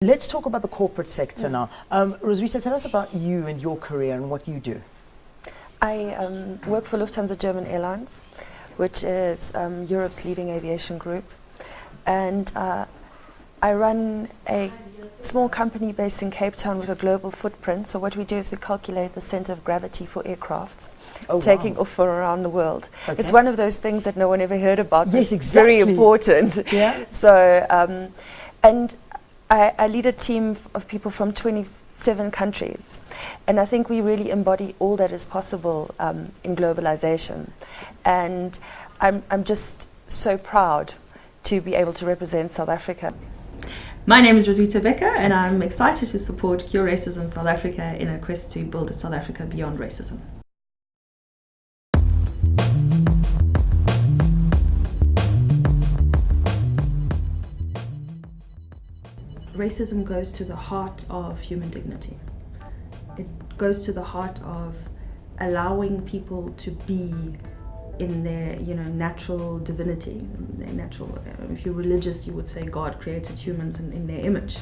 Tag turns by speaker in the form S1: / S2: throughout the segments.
S1: Let's talk about the corporate sector now. Roswitha, tell us about you and your career and what you do.
S2: I work for Lufthansa German Airlines, which is Europe's leading aviation group. And I run a small company based in Cape Town with a global footprint. So what we do is we calculate the center of gravity for aircraft taking off from around the world. Okay. It's one of those things that no one ever heard about.
S1: Yes, exactly.
S2: Very important.
S1: Yeah.
S2: So, and I lead a team of people from 27 countries. And I think we really embody all that is possible in globalization. And I'm just so proud to be able to represent South Africa.
S3: My name is Roswitha Becker, and I'm excited to support Cure Racism South Africa in a quest to build a South Africa beyond racism. Racism goes to the heart of human dignity. It goes to the heart of allowing people to be in their, natural divinity, their natural. If you're religious, you would say God created humans in their image,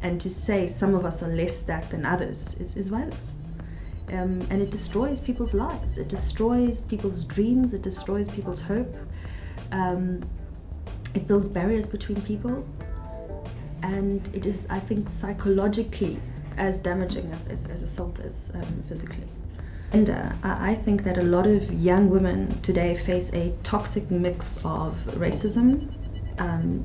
S3: and to say some of us are less that than others is violence, and it destroys people's lives. It destroys people's dreams. It destroys people's hope. It builds barriers between people, and it is, I think, psychologically as damaging as assault is physically. And I think that a lot of young women today face a toxic mix of racism,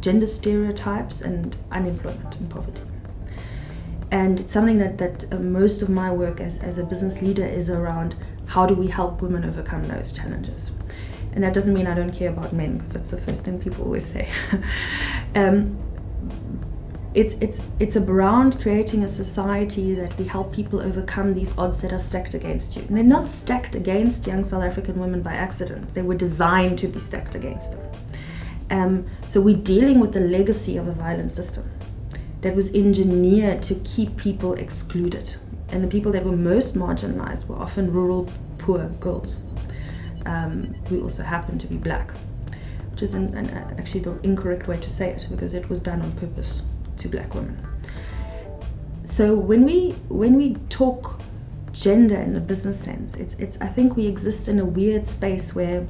S3: gender stereotypes, and unemployment and poverty. And it's something that most of my work as a business leader is around: how do we help women overcome those challenges? And that doesn't mean I don't care about men, because that's the first thing people always say. It's around creating a society that we help people overcome these odds that are stacked against you. And they're not stacked against young South African women by accident. They were designed to be stacked against them. So we're dealing with the legacy of a violent system that was engineered to keep people excluded. And the people that were most marginalized were often rural, poor girls who also happened to be black, which is actually the incorrect way to say it, because it was done on purpose to black women. So when we talk gender in the business sense, it's I think we exist in a weird space where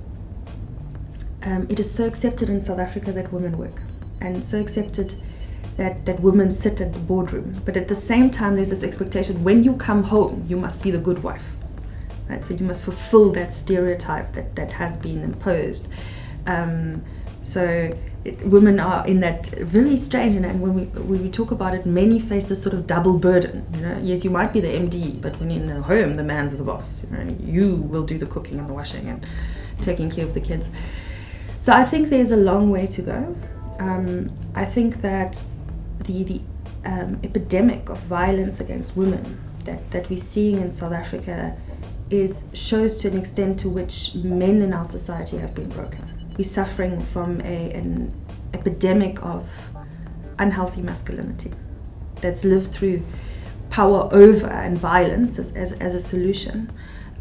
S3: it is so accepted in South Africa that women work, and so accepted that women sit at the boardroom. But at the same time, there's this expectation: when you come home, you must be the good wife, right? So you must fulfill that stereotype that has been imposed. Women are in that very strange, and when we talk about it, many face this sort of double burden. Yes, you might be the MD, but when you're in the home, the man's the boss. You will do the cooking and the washing and taking care of the kids. So I think there's a long way to go. I think that the epidemic of violence against women that we're seeing in South Africa shows to an extent to which men in our society have been broken. We're suffering from an epidemic of unhealthy masculinity that's lived through power over and violence as a solution,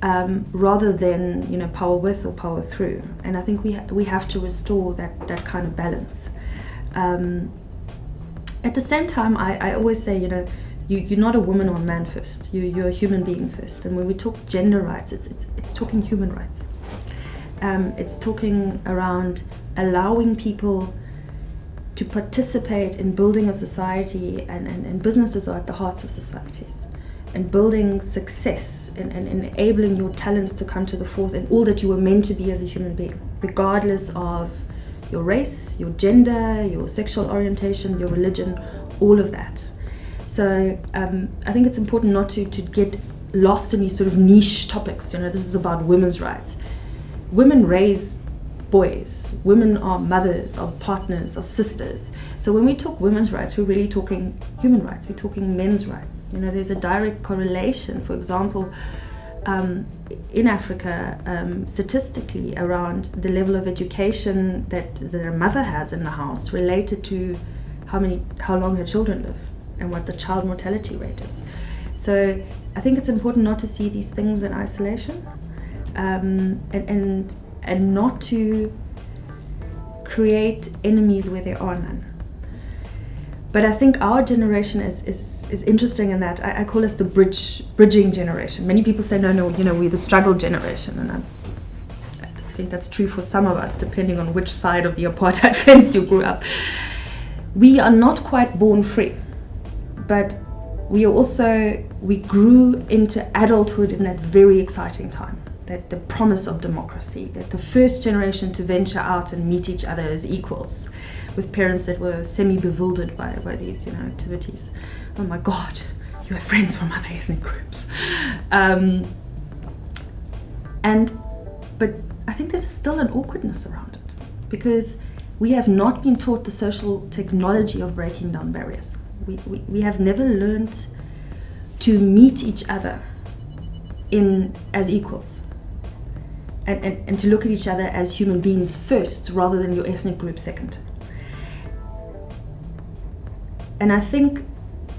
S3: rather than power with or power through. And I think we have to restore that kind of balance. At the same time, I always say, you're not a woman or a man first. You're a human being first. And when we talk gender rights, it's talking human rights. It's talking around allowing people to participate in building a society, and businesses are at the hearts of societies, and building success and enabling your talents to come to the fore and all that you were meant to be as a human being, regardless of your race, your gender, your sexual orientation, your religion, all of that. So I think it's important not to get lost in these sort of niche topics. This is about women's rights. Women raise boys. Women are mothers, are partners, are sisters. So when we talk women's rights, we're really talking human rights. We're talking men's rights. There's a direct correlation, for example, in Africa, statistically, around the level of education that a mother has in the house related to how long her children live and what the child mortality rate is. So I think it's important not to see these things in isolation. And not to create enemies where there are none. But I think our generation is interesting in that I call us the bridging generation. Many people say, no, we're the struggle generation. And I think that's true for some of us, depending on which side of the apartheid fence you grew up. We are not quite born free, but we grew into adulthood in that very exciting time. That the promise of democracy, that the first generation to venture out and meet each other as equals, with parents that were semi-bewildered by these, activities. Oh my God, you have friends from other ethnic groups. But I think there's still an awkwardness around it, because we have not been taught the social technology of breaking down barriers. We have never learned to meet each other as equals. And to look at each other as human beings first, rather than your ethnic group second. And I think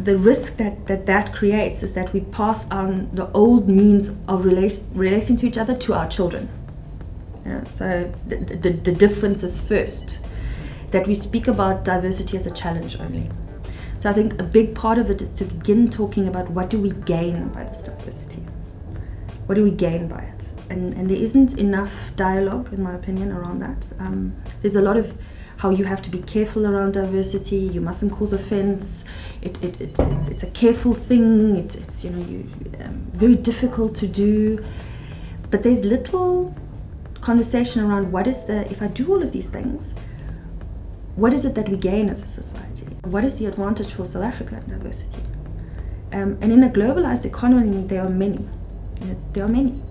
S3: the risk that creates is that we pass on the old means of relating to each other to our children. So the difference is first, that we speak about diversity as a challenge only. So I think a big part of it is to begin talking about what do we gain by this diversity? What do we gain by it? And there isn't enough dialogue, in my opinion, around that. There's a lot of how you have to be careful around diversity. You mustn't cause offense. It's a careful thing. It's very difficult to do. But there's little conversation around if I do all of these things, what is it that we gain as a society? What is the advantage for South Africa in diversity? And in a globalized economy, there are many. There are many.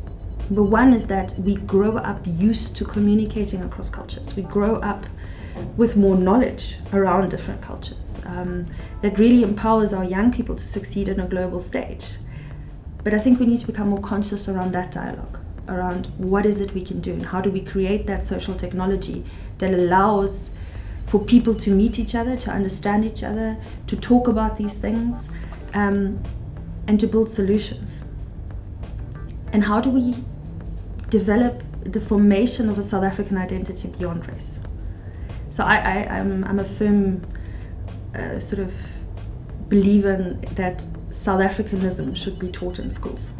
S3: But one is that we grow up used to communicating across cultures. We grow up with more knowledge around different cultures. That really empowers our young people to succeed in a global stage. But I think we need to become more conscious around that dialogue, around what is it we can do and how do we create that social technology that allows for people to meet each other, to understand each other, to talk about these things, and to build solutions. And how do we develop the formation of a South African identity beyond race? So I'm a firm sort of believer that South Africanism should be taught in schools.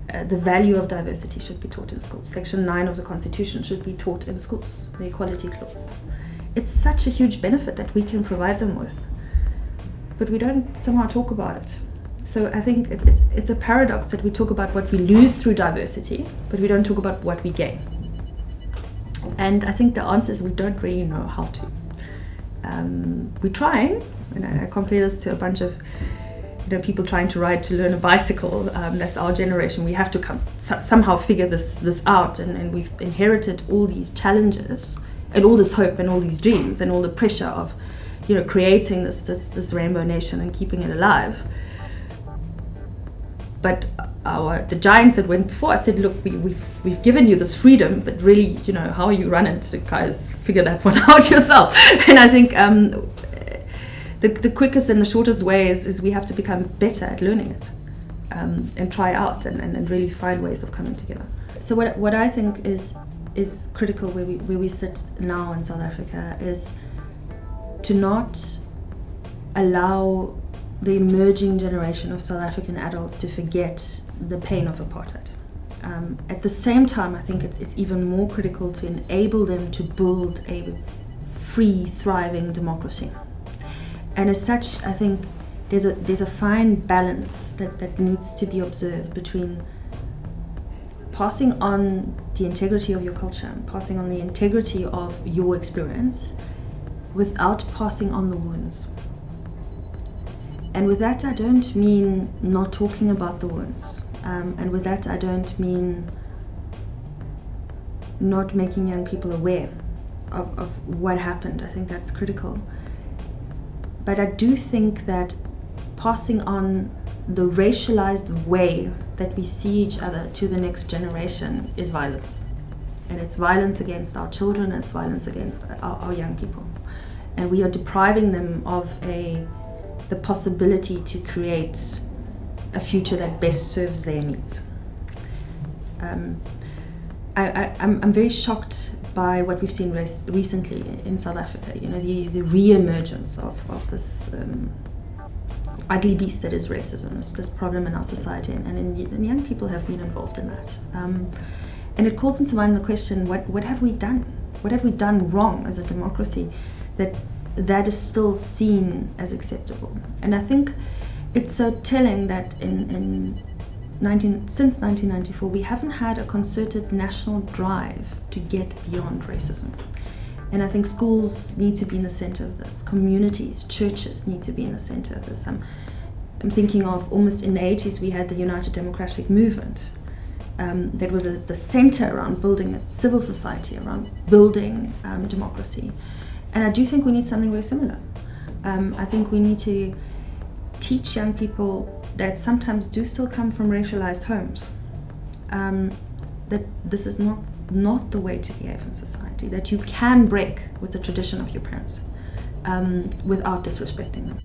S3: The value of diversity should be taught in schools. Section 9 of the Constitution should be taught in schools, the Equality Clause. It's such a huge benefit that we can provide them with, but we don't somehow talk about it. So I think it's a paradox that we talk about what we lose through diversity, but we don't talk about what we gain. And I think the answer is we don't really know how to. We're trying, and I compare this to a bunch of people trying to learn a bicycle. That's our generation. We have to somehow figure this out, and we've inherited all these challenges and all this hope and all these dreams and all the pressure of creating this rainbow nation and keeping it alive. But the giants that went before us said, look, we've given you this freedom, but really, how you run it, guys, figure that one out yourself. And I think the quickest and the shortest way is we have to become better at learning it, and try out and really find ways of coming together. So what I think is critical where we sit now in South Africa is to not allow the emerging generation of South African adults to forget the pain of apartheid. At the same time, I think it's even more critical to enable them to build a free, thriving democracy. And as such, I think there's a fine balance that needs to be observed between passing on the integrity of your culture, passing on the integrity of your experience, without passing on the wounds. And with that, I don't mean not talking about the wounds. And with that, I don't mean not making young people aware of what happened. I think that's critical. But I do think that passing on the racialized way that we see each other to the next generation is violence. And it's violence against our children, it's violence against our young people. And we are depriving them of the possibility to create a future that best serves their needs. I'm very shocked by what we've seen recently in South Africa. You know, the re-emergence of this ugly beast that is racism, this problem in our society, and young people have been involved in that. And it calls into mind the question: what have we done? What have we done wrong as a democracy that is still seen as acceptable? And I think it's so telling that since 1994, we haven't had a concerted national drive to get beyond racism. And I think schools need to be in the center of this. Communities, churches need to be in the center of this. I'm thinking of almost in the 80s, we had the United Democratic Movement. That was the center around building a civil society, around building democracy. And I do think we need something very similar. I think we need to teach young people that sometimes do still come from racialized homes, that this is not the way to behave in society, that you can break with the tradition of your parents without disrespecting them.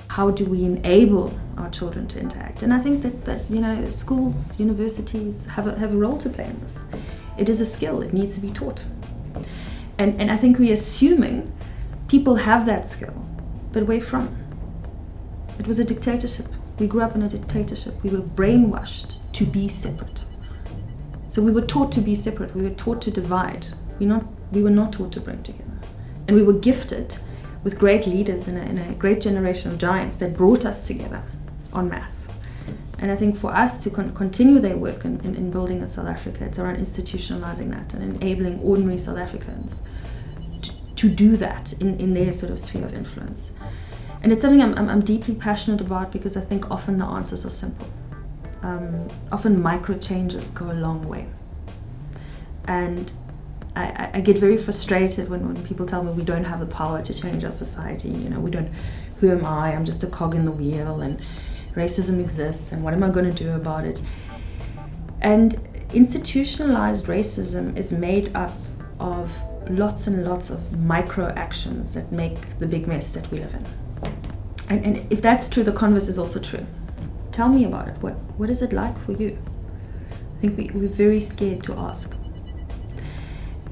S3: How do we enable our children to interact? And I think that you know, schools, universities have a role to play in this. It is a skill, it needs to be taught. And I think we're assuming people have that skill, but where from? It was a dictatorship. We grew up in a dictatorship. We were brainwashed to be separate. So we were taught to be separate. We were taught to divide. We were not taught to bring together. And we were gifted with great leaders in a great generation of giants that brought us together en masse. And I think for us to continue their work in building a South Africa, it's around institutionalizing that and enabling ordinary South Africans to do that in their sort of sphere of influence. And it's something I'm deeply passionate about, because I think often the answers are simple. Often micro changes go a long way. And I get very frustrated when people tell me we don't have the power to change our society. You know, who am I? I'm just a cog in the wheel, and racism exists, and what am I going to do about it? And institutionalized racism is made up of lots and lots of micro actions that make the big mess that we live in. And if that's true, the converse is also true. Tell me about it. What is it like for you? I think we're very scared to ask.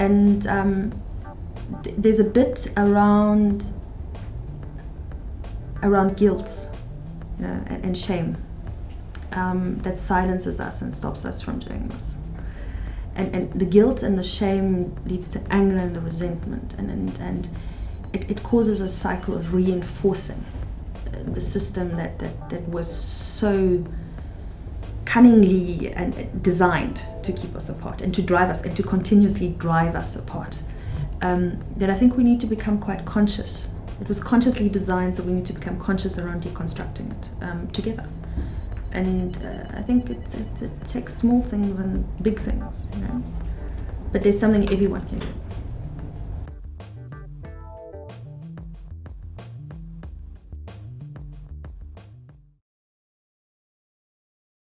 S3: And there's a bit around guilt, you know, and shame that silences us and stops us from doing this. And the guilt and the shame leads to anger and the resentment, and it causes a cycle of reinforcing the system that was so cunningly and designed to keep us apart and to drive us and to continuously drive us apart. That I think we need to become quite conscious. It was consciously designed, so we need to become conscious around deconstructing it together. And I think it takes small things and big things, you know. But there's something everyone can do.